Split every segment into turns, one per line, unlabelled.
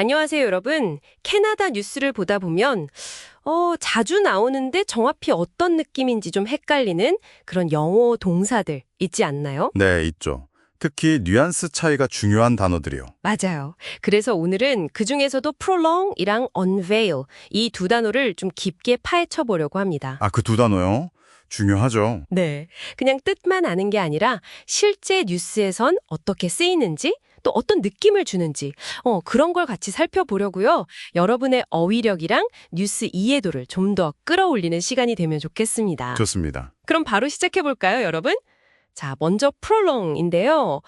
안녕하세요, 여러분. 캐나다 뉴스를 보다 보면 자주 나오는데 정확히 어떤 느낌인지 좀 헷갈리는 그런 영어 동사들 있지 않나요?
네, 있죠. 특히 뉘앙스 차이가 중요한 단어들이요.
맞아요. 그래서 오늘은 그중에서도 prolong이랑 unveil 이 두 단어를 좀 깊게 파헤쳐 보려고 합니다.
아, 그 두 단어요? 중요하죠.
네. 그냥 뜻만 아는 게 아니라 실제 뉴스에선 어떻게 쓰이는지 또 어떤 느낌을 주는지 그런 걸 같이 살펴보려고요. 여러분의 어휘력이랑 뉴스 이해도를 좀 더 끌어올리는 시간이 되면 좋겠습니다.
좋습니다.
그럼 바로 시작해 볼까요, 여러분? 자, 먼저 prolong인데요.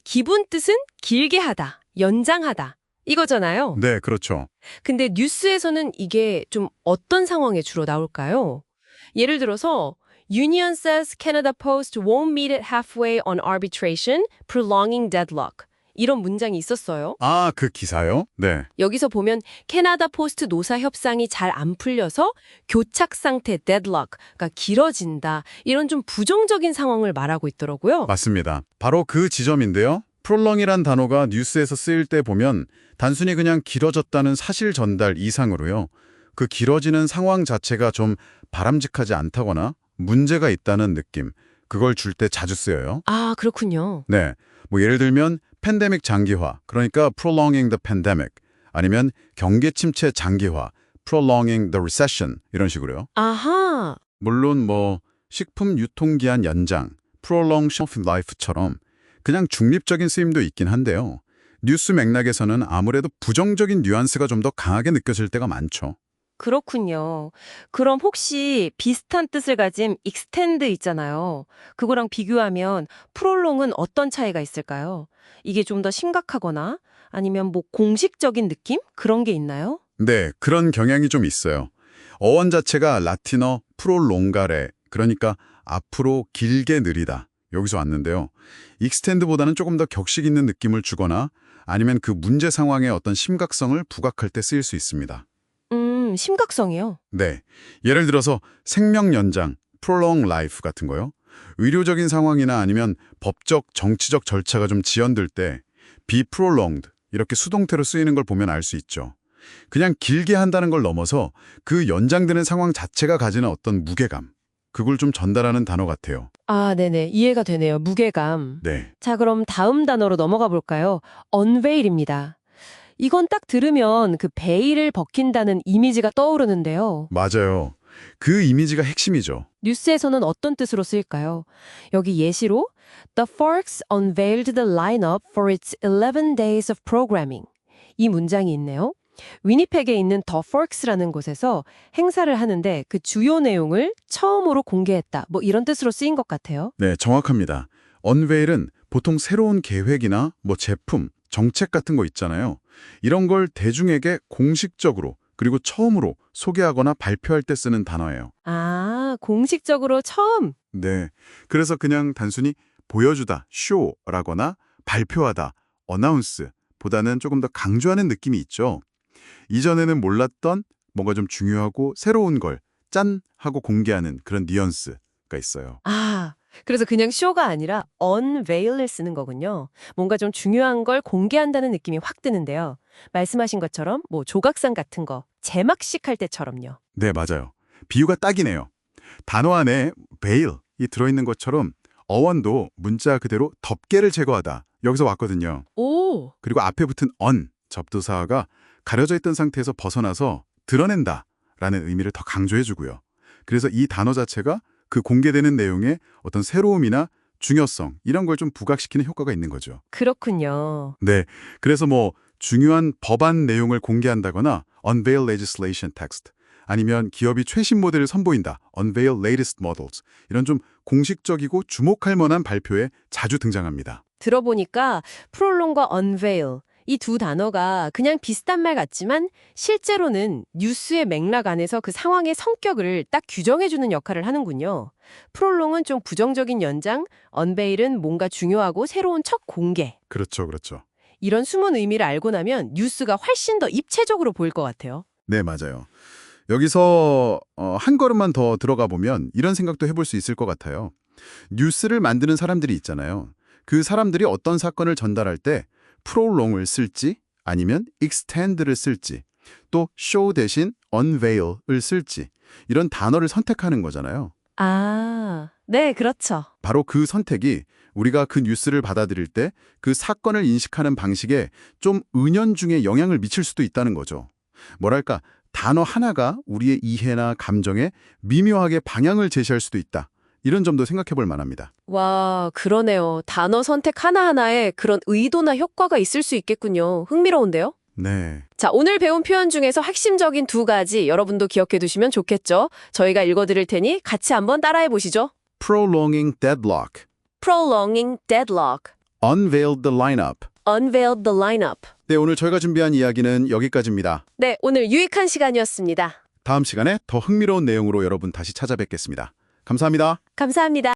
기본 뜻은 길게 하다, 연장하다 이거잖아요.
네, 그렇죠.
근데 뉴스에서는 이게 좀 어떤 상황에 주로 나올까요? 예를 들어서 Union says Canada Post won't meet it halfway on arbitration, prolonging deadlock. 이런 문장이 있었어요.
아, 그 기사요? 네.
여기서 보면 캐나다 포스트 노사 협상이 잘 안 풀려서 교착 상태 deadlock가 길어진다. 이런 좀 부정적인 상황을 말하고 있더라고요.
맞습니다. 바로 그 지점인데요. prolong이란 단어가 뉴스에서 쓰일 때 보면 단순히 그냥 길어졌다는 사실 전달 이상으로요. 그 길어지는 상황 자체가 좀 바람직하지 않다거나 문제가 있다는 느낌, 그걸 줄 때 자주 쓰여요.
아, 그렇군요.
네. 뭐 예를 들면 팬데믹 장기화, 그러니까 prolonging the pandemic, 아니면 경기 침체 장기화, prolonging the recession 이런 식으로요.
아하.
물론 뭐 식품 유통기한 연장, prolong shelf life처럼 그냥 중립적인 쓰임도 있긴 한데요. 뉴스 맥락에서는 아무래도 부정적인 뉘앙스가 좀 더 강하게 느껴질 때가 많죠.
그렇군요. 그럼 혹시 비슷한 뜻을 가진 extend 있잖아요. 그거랑 비교하면 프롤롱은 어떤 차이가 있을까요? 이게 좀 더 심각하거나 아니면 뭐 공식적인 느낌? 그런 게 있나요?
네, 그런 경향이 좀 있어요. 어원 자체가 라틴어 프롤롱가레, 그러니까 앞으로 길게 느리다. 여기서 왔는데요. 익스텐드보다는 조금 더 격식 있는 느낌을 주거나 아니면 그 문제 상황의 어떤 심각성을 부각할 때 쓰일 수 있습니다.
심각성이요.
네, 예를 들어서 생명 연장, prolong life 같은 거요. 의료적인 상황이나 아니면 법적, 정치적 절차가 좀 지연될 때 be prolonged 이렇게 수동태로 쓰이는 걸 보면 알 수 있죠. 그냥 길게 한다는 걸 넘어서 그 연장되는 상황 자체가 가지는 어떤 무게감, 그걸 좀 전달하는 단어 같아요.
아, 네네. 이해가 되네요. 무게감.
네,
자, 그럼 다음 단어로 넘어가 볼까요? unveil입니다. 이건 딱 들으면 그 베일을 벗긴다는 이미지가 떠오르는데요.
맞아요. 그 이미지가 핵심이죠.
뉴스에서는 어떤 뜻으로 쓰일까요? 여기 예시로 The Forks unveiled the lineup for its 11 days of programming. 이 문장이 있네요. 위니펙에 있는 The Forks라는 곳에서 행사를 하는데 그 주요 내용을 처음으로 공개했다. 뭐 이런 뜻으로 쓰인 것 같아요.
네, 정확합니다. 언베일은 보통 새로운 계획이나 뭐 제품, 정책 같은 거 있잖아요. 이런 걸 대중에게 공식적으로 그리고 처음으로 소개하거나 발표할 때 쓰는 단어예요.
아, 공식적으로 처음.
네, 그래서 그냥 단순히 보여주다, 쇼라거나 발표하다, 어나운스 보다는 조금 더 강조하는 느낌이 있죠. 이전에는 몰랐던 뭔가 좀 중요하고 새로운 걸 짠! 하고 공개하는 그런 뉘앙스가 있어요.
아, 그래서 그냥 쇼가 아니라 unveil을 쓰는 거군요. 뭔가 좀 중요한 걸 공개한다는 느낌이 확 드는데요. 말씀하신 것처럼 뭐 조각상 같은 거, 제막식 할 때처럼요.
네, 맞아요. 비유가 딱이네요. 단어 안에 veil이 들어있는 것처럼 어원도 문자 그대로 덮개를 제거하다. 여기서 왔거든요.
오,
그리고 앞에 붙은 on, 접두사가 가려져 있던 상태에서 벗어나서 드러낸다 라는 의미를 더 강조해주고요. 그래서 이 단어 자체가 그 공개되는 내용의 어떤 새로움이나 중요성 이런 걸 좀 부각시키는 효과가 있는 거죠.
그렇군요.
네, 그래서 뭐 중요한 법안 내용을 공개한다거나 unveil legislation text 아니면 기업이 최신 모델을 선보인다 unveil latest models 이런 좀 공식적이고 주목할 만한 발표에 자주 등장합니다.
들어보니까 프롤롱과 unveil 이 두 단어가 그냥 비슷한 말 같지만 실제로는 뉴스의 맥락 안에서 그 상황의 성격을 딱 규정해주는 역할을 하는군요. 프롤롱은 좀 부정적인 연장, unveil은 뭔가 중요하고 새로운 첫 공개.
그렇죠, 그렇죠.
이런 숨은 의미를 알고 나면 뉴스가 훨씬 더 입체적으로 보일 것 같아요.
네, 맞아요. 여기서 한 걸음만 더 들어가 보면 이런 생각도 해볼 수 있을 것 같아요. 뉴스를 만드는 사람들이 있잖아요. 그 사람들이 어떤 사건을 전달할 때 프롤롱을 쓸지 아니면 extend를 쓸지, 또 show 대신 unveil을 쓸지 이런 단어를 선택하는 거잖아요.
아, 네, 그렇죠.
바로 그 선택이 우리가 그 뉴스를 받아들일 때 그 사건을 인식하는 방식에 좀 은연중에 영향을 미칠 수도 있다는 거죠. 뭐랄까, 단어 하나가 우리의 이해나 감정에 미묘하게 방향을 제시할 수도 있다. 이런 점도 생각해 볼 만합니다.
와, 그러네요. 단어 선택 하나하나에 그런 의도나 효과가 있을 수 있겠군요. 흥미로운데요?
네.
자, 오늘 배운 표현 중에서 핵심적인 두 가지 여러분도 기억해 두시면 좋겠죠? 저희가 읽어드릴 테니 같이 한번 따라해 보시죠.
prolonging deadlock,
Prolonging deadlock,
unveiled the lineup.
unveiled the lineup.
네, 오늘 저희가 준비한 이야기는 여기까지입니다.
네, 오늘 유익한 시간이었습니다.
다음 시간에 더 흥미로운 내용으로 여러분 다시 찾아뵙겠습니다. 감사합니다.
감사합니다.